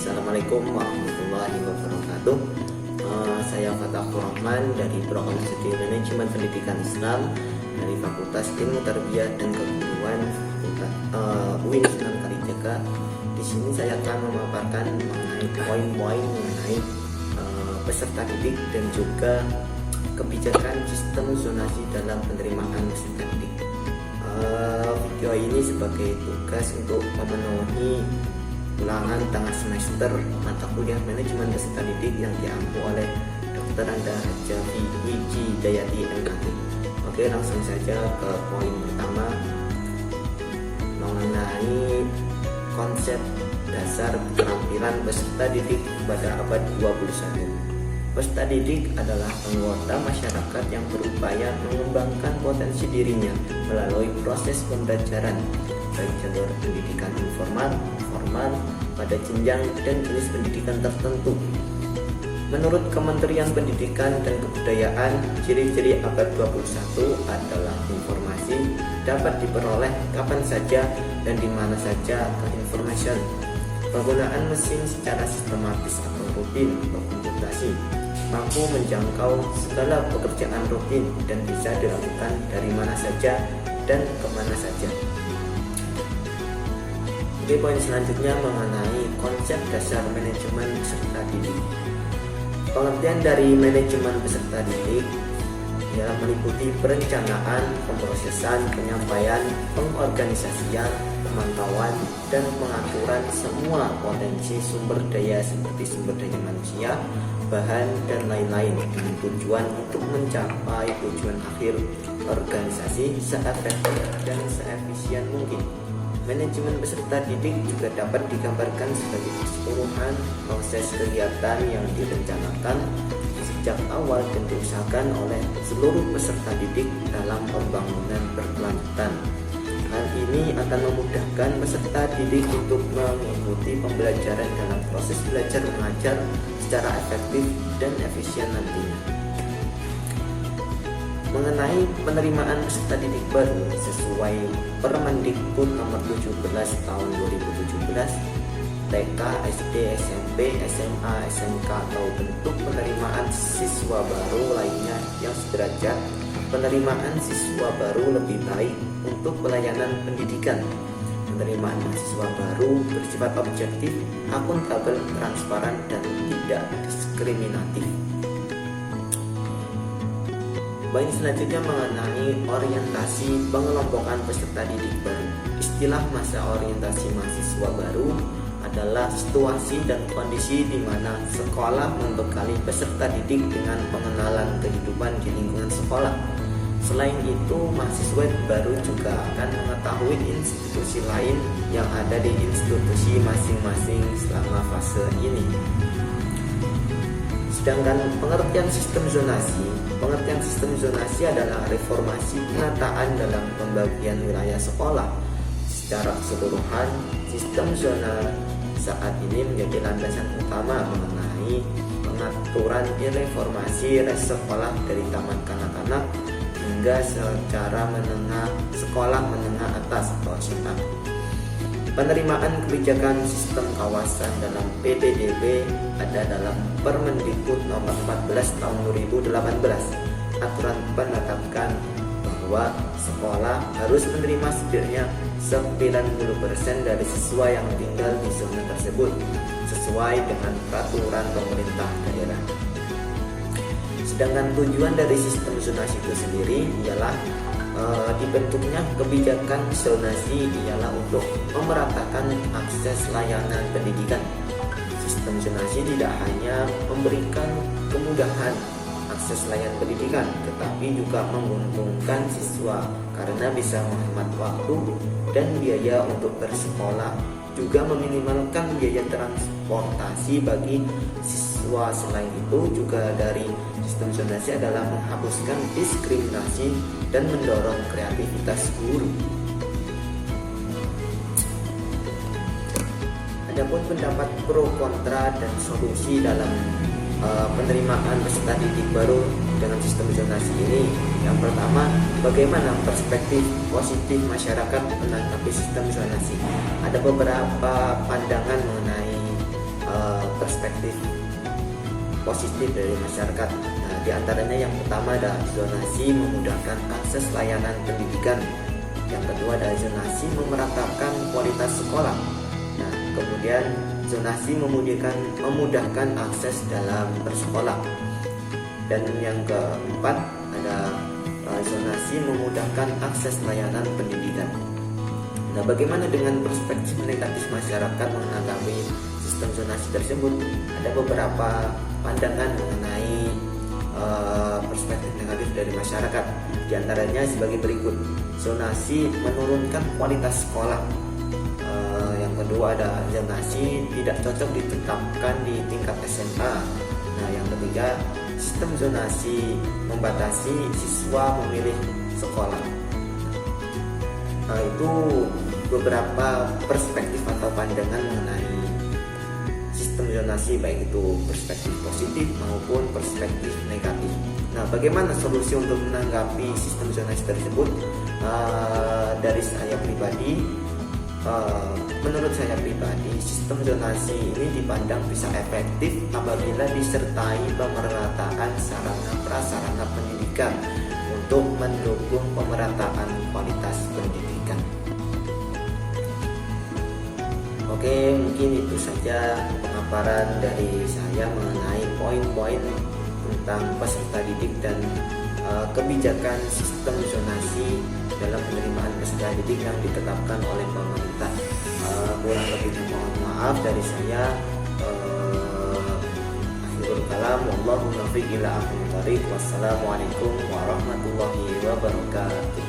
Assalamualaikum warahmatullahi wabarakatuh. Saya Fatahur Rahman dari Program Studi Manajemen Pendidikan Islam dari Fakultas Ilmu Tarbiyah dan Keguruan UIN Sunan Kalijaga. Di sini saya akan memaparkan mengenai poin-poin mengenai peserta didik dan juga kebijakan sistem zonasi dalam penerimaan peserta didik. Video ini sebagai tugas untuk memenuhi ulangan tengah semester mata kuliah manajemen peserta didik yang diampu oleh Dr. Anda Hajafi Wijidayati MKT. Oke, langsung saja ke poin pertama mengenai konsep dasar keterampilan peserta didik pada abad 21. Peserta didik adalah anggota masyarakat yang berupaya mengembangkan potensi dirinya melalui proses pembelajaran baik jalur pendidikan informal, formal, pada jenjang dan jenis pendidikan tertentu. Menurut Kementerian Pendidikan dan Kebudayaan, ciri-ciri abad 21 adalah informasi dapat diperoleh kapan saja dan di mana saja ke information. Penggunaan mesin secara sistematis atau rutin berkomputasi mampu menjangkau segala pekerjaan rutin dan bisa dilakukan dari mana saja dan kemana saja. Oke, poin selanjutnya mengenai konsep dasar manajemen peserta didik. Pengertian dari manajemen peserta didik ialah meliputi perencanaan, pemrosesan, penyampaian, pengorganisasian, pemantauan, dan pengaturan semua potensi sumber daya seperti sumber daya manusia, bahan, dan lain-lain dengan tujuan untuk mencapai tujuan akhir organisasi seefektif dan seefisien mungkin. Manajemen peserta didik juga dapat digambarkan sebagai keseluruhan proses kegiatan yang direncanakan sejak awal dan diusahakan oleh seluruh peserta didik dalam pembangunan berkelanjutan. Hal ini akan memudahkan peserta didik untuk mengikuti pembelajaran dalam proses belajar mengajar secara efektif dan efisien nantinya. Mengenai penerimaan peserta didik baru sesuai Permendikbud nomor 17 tahun 2017, TK, SD, SMP, SMA, SMK atau bentuk penerimaan siswa baru lainnya yang sederajat, penerimaan siswa baru lebih baik untuk pelayanan pendidikan. Penerimaan mahasiswa baru bersifat objektif, akuntabel, transparan, dan tidak diskriminatif. Poin selanjutnya mengenai orientasi pengelompokan peserta didik baru. Istilah masa orientasi mahasiswa baru adalah situasi dan kondisi di mana sekolah membekali peserta didik dengan pengenalan kehidupan di lingkungan sekolah. Selain itu, mahasiswa baru juga akan mengetahui institusi lain yang ada di institusi masing-masing selama fase ini. Sedangkan pengertian sistem zonasi adalah reformasi penataan dalam pembagian wilayah sekolah. Secara keseluruhan, sistem zona saat ini menjadi landasan utama mengenai pengaturan reformasi sekolah dari taman kanak-kanak hingga secara sekolah menengah atas atau SMA. Penerimaan kebijakan sistem kawasan dalam PPDB ada dalam Permendikbud nomor 14 tahun 2018. Aturan menetapkan bahwa sekolah harus menerima setidaknya 90% dari siswa yang tinggal di zona tersebut sesuai dengan peraturan pemerintah daerah. Sedangkan tujuan dari sistem zonasi itu sendiri ialah dibentuknya kebijakan zonasi ialah untuk memeratakan akses layanan pendidikan. Sistem zonasi tidak hanya memberikan kemudahan akses layanan pendidikan, tetapi juga menguntungkan siswa karena bisa menghemat waktu dan biaya untuk bersekolah, juga meminimalkan biaya transportasi bagi siswa. Selain itu, juga dari sistem zonasi adalah menghapuskan diskriminasi dan mendorong kreativitas guru. Adapun pendapat pro kontra dan solusi dalam penerimaan peserta didik baru dengan sistem zonasi ini. Yang pertama, bagaimana perspektif positif masyarakat menanggapi sistem zonasi? Ada beberapa pandangan mengenai perspektif positif dari masyarakat. Nah, di antaranya yang pertama adalah zonasi memudahkan akses layanan pendidikan. Yang kedua adalah zonasi memeratakan kualitas sekolah. Nah, kemudian zonasi memudahkan akses dalam bersekolah. Dan yang keempat ada zonasi memudahkan akses layanan pendidikan. Nah, bagaimana dengan perspektif negatif masyarakat menanggapi sistem zonasi tersebut? Ada beberapa pandangan mengenai perspektif negatif dari masyarakat. Di antaranya sebagai berikut: zonasi menurunkan kualitas sekolah. Yang kedua ada zonasi tidak cocok ditetapkan di tingkat SMA. Nah, yang ketiga, sistem zonasi membatasi siswa memilih sekolah. Nah, itu beberapa perspektif atau pandangan mengenai sistem zonasi, baik itu perspektif positif maupun perspektif negatif. Nah, bagaimana solusi untuk menanggapi sistem zonasi tersebut? Dari saya pribadi, menurut saya pribadi, sistem zonasi ini dipandang bisa efektif apabila disertai pemerataan sarana prasarana pendidikan untuk mendukung pemerataan kualitas pendidikan. Oke, mungkin itu saja pemaparan dari saya mengenai poin-poin tentang peserta didik dan kebijakan sistem zonasi dalam penerimaan peserta didik yang ditetapkan oleh pemerintah. Kurang lebihnya mohon maaf dari saya. Akhirul kalam, wallahu muwaffiq ila aqwamit thoriq. Wassalamualaikum warahmatullahi wabarakatuh.